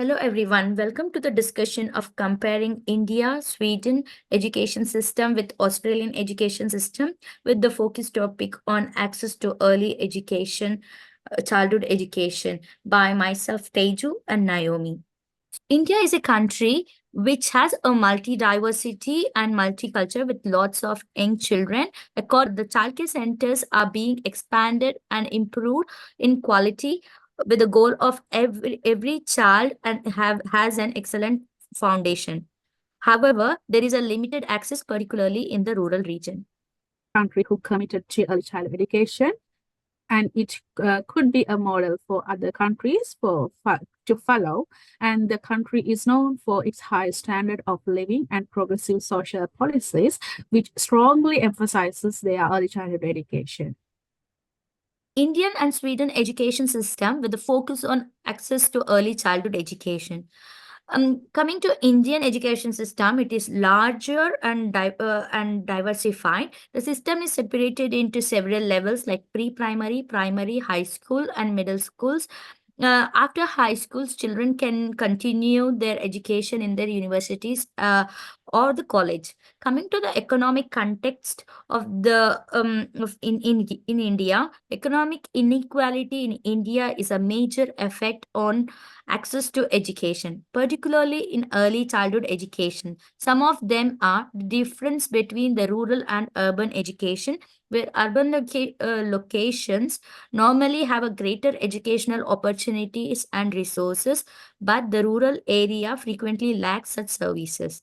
Hello everyone, welcome to the discussion of comparing India, Sweden education system with Australian education system with the focus topic on access to early education, childhood education by myself Teju and Naomi. India is a country which has a multi-diversity and multicultural with lots of young children. According the childcare centers are being expanded and improved in quality with the goal of every child and have has an excellent foundation. However, there is a limited access, particularly in the rural region. Country who committed to early childhood education, and it could be a model for other countries to follow. And the country is known for its high standard of living and progressive social policies, which strongly emphasizes their early childhood education. Indian and Sweden education system with the focus on access to early childhood education. Coming to Indian education system, it is larger and diversified. The system is separated into several levels like pre-primary, primary, high school, and middle schools. After high schools, children can continue their education in their universities or the college. Coming to the economic context of the in India, economic inequality in India is a major effect on access to education, particularly in early childhood education. Some of them are the difference between the rural and urban education, where urban locations normally have a greater educational opportunities and resources, but the rural area frequently lacks such services.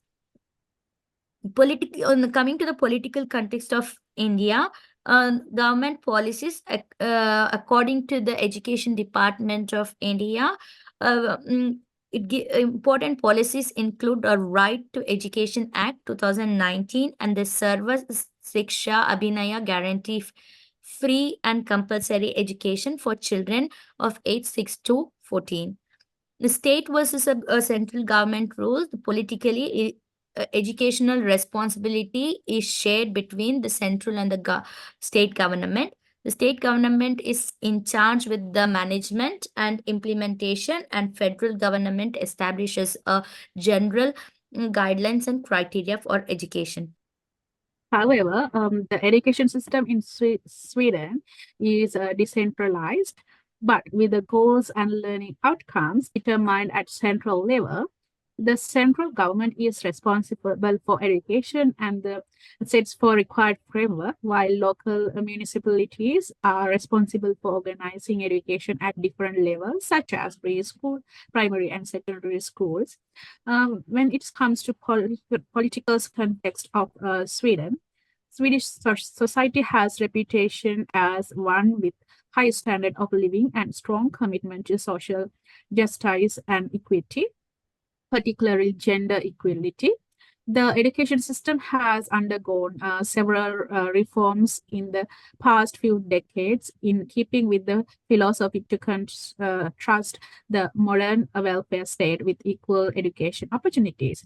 Coming to the political context of India, government policies, according to the Education Department of India, uh, mm, important policies include a Right to Education Act 2019 and the Sarva Shiksha Abhinaya guarantee free and compulsory education for children of age 6 to 14. The state versus a central government rules, the politically educational responsibility is shared between the central and the state government. The state government is in charge with the management and implementation, and federal government establishes a general guidelines and criteria for education. However, the education system in Sweden is decentralized, but with the goals and learning outcomes determined at central level. The central government is responsible for education and sets for required framework, while local municipalities are responsible for organizing education at different levels, such as preschool, primary, and secondary schools. When it comes to political context of Sweden, Swedish society has reputation as one with high standard of living and strong commitment to social justice and equity, particularly gender equality. The education system has undergone several reforms in the past few decades in keeping with the philosophy to trust the modern welfare state with equal education opportunities.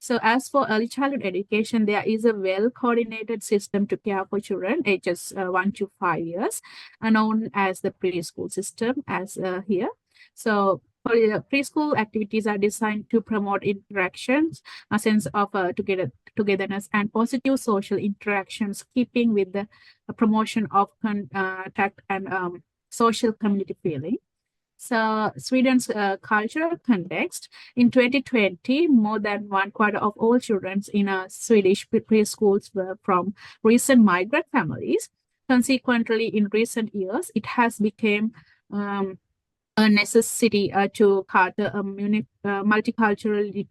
So, as for early childhood education, there is a well coordinated system to care for children ages 1 to 5 years, known as the preschool system, as here. So, preschool activities are designed to promote interactions, a sense of togetherness, and positive social interactions, keeping with the promotion of contact and social community feeling. So, Sweden's cultural context in 2020, more than one quarter of all children in Swedish preschools were from recent migrant families. Consequently, in recent years, it has become a necessity to cater multiculturality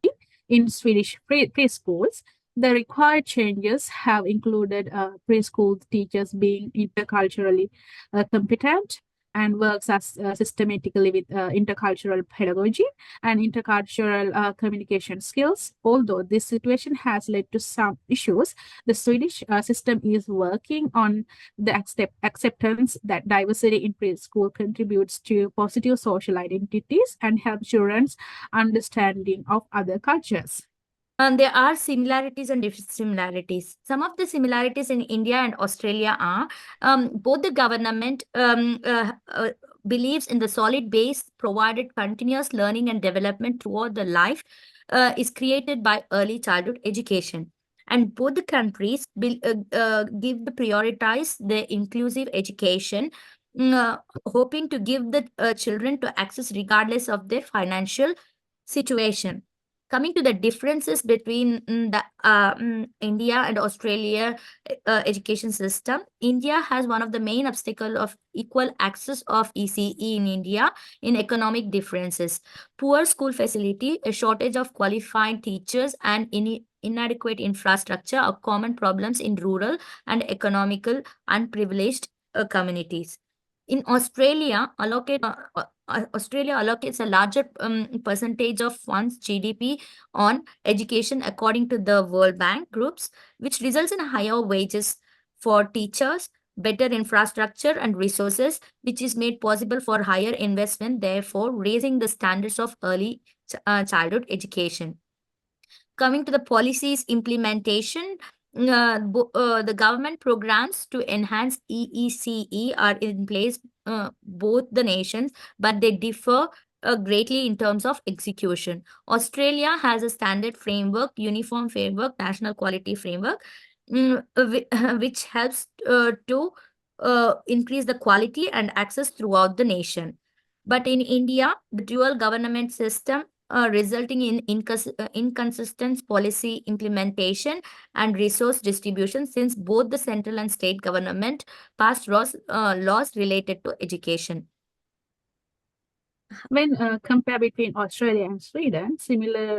in Swedish preschools. The required changes have included preschool teachers being interculturally competent and works as systematically with intercultural pedagogy and intercultural communication skills. Although this situation has led to some issues, the Swedish system is working on the acceptance that diversity in preschool contributes to positive social identities and helps children's understanding of other cultures. There are similarities and dissimilarities. Some of the similarities in India and Australia are both the government believes in the solid base provided continuous learning and development throughout the life is created by early childhood education. And both the countries give the prioritize the inclusive education, hoping to give the children to access regardless of their financial situation. Coming to the differences between the India and Australia education system, India has one of the main obstacle of equal access of ECE in India in economic differences. Poor school facility, a shortage of qualified teachers, and inadequate infrastructure are common problems in rural and economical unprivileged communities. In Australia allocates a larger percentage of funds GDP on education according to the World Bank groups, which results in higher wages for teachers, better infrastructure and resources, which is made possible for higher investment, therefore raising the standards of early childhood education. Coming to the policies implementation, the government programs to enhance EECE are in place both the nations, but they differ greatly in terms of execution. Australia has a standard framework, uniform framework, national quality framework, which helps to increase the quality and access throughout the nation. But in India, the dual government system resulting in inconsistent policy implementation and resource distribution, since both the central and state government passed laws related to education. When compare between Australia and Sweden,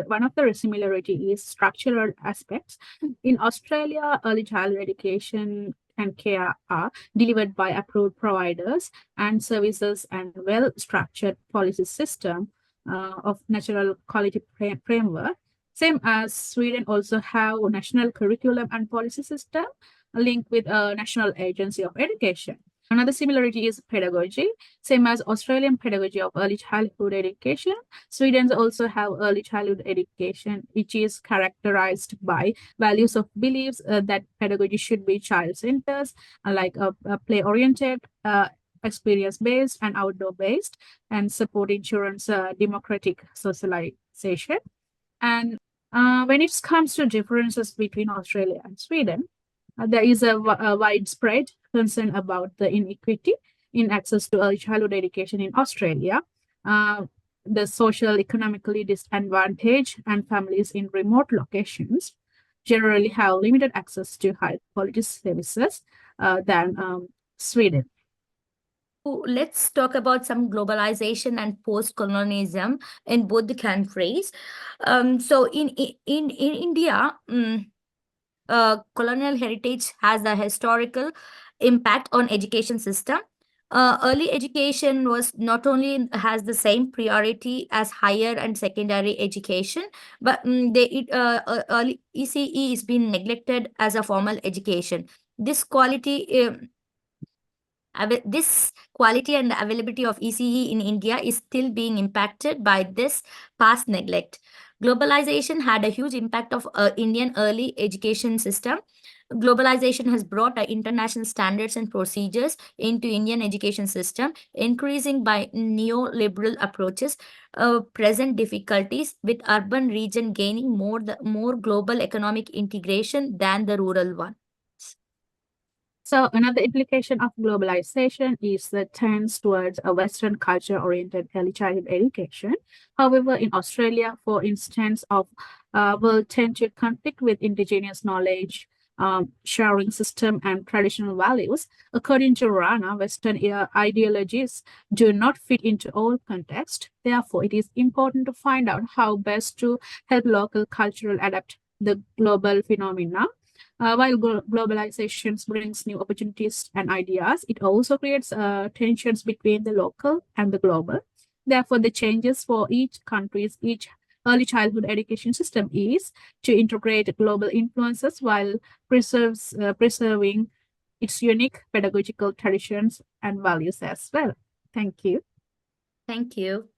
one of the similarity is structural aspects. In Australia, early childhood education and care are delivered by approved providers and services and well-structured policy system of natural quality framework. Same as Sweden also have a national curriculum and policy system linked with a national agency of education. Another similarity is pedagogy. Same as Australian pedagogy of early childhood education, Sweden also have early childhood education, which is characterized by values of beliefs that pedagogy should be child-centered, like play-oriented, experience-based, and outdoor-based, and supporting children's democratic socialization. And when it comes to differences between Australia and Sweden, there is a widespread concern about the inequity in access to early childhood education in Australia. The social economically disadvantaged and families in remote locations generally have limited access to high quality services than Sweden. Let's talk about some globalization and post-colonialism in both the countries. So in India, colonial heritage has a historical impact on education system. Early education was not only has the same priority as higher and secondary education, but early ECE is being neglected as a formal education. This quality and availability of ECE in India is still being impacted by this past neglect. Globalization had a huge impact of Indian early education system. Globalization has brought international standards and procedures into Indian education system, increasing by neoliberal approaches present difficulties with urban region gaining more global economic integration than the rural one. So another implication of globalization is the trends towards a Western culture-oriented early childhood education. However, in Australia, for instance, will tend to conflict with indigenous knowledge, sharing system, and traditional values. According to Rana, Western ideologies do not fit into all contexts. Therefore, it is important to find out how best to help local cultural adapt the global phenomena. While globalization brings new opportunities and ideas, it also creates tensions between the local and the global. Therefore, the changes for each country's each early childhood education system is to integrate global influences while preserving its unique pedagogical traditions and values as well. Thank you. Thank you.